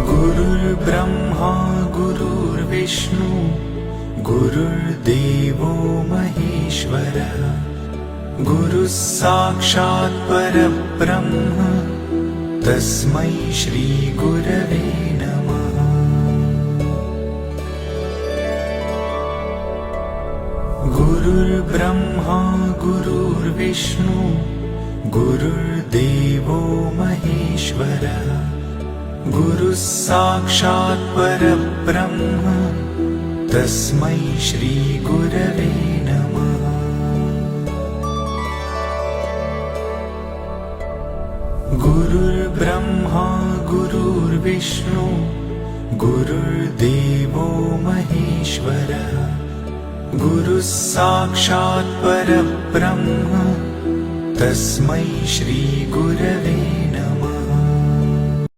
गुरुर्ब्रह्मा गुरुर्विष्णु गुरुर्देवो महेश्वरः गुरुः साक्षात् परब्रह्म तस्मै श्री गुरवे नमः। गुरुर्ब्रह्मा गुरुर्विष्णु गुरुर्देवो महेश्वरः गुरुः साक्षात् परब्रह्म तस्मै श्री गुरवे नमः। गुरुर्ब्रह्मा गुरुर्विष्णु गुरुर्देवो महेश्वरः गुरुः साक्षात् परब्रह्म तस्मै श्री गुरवे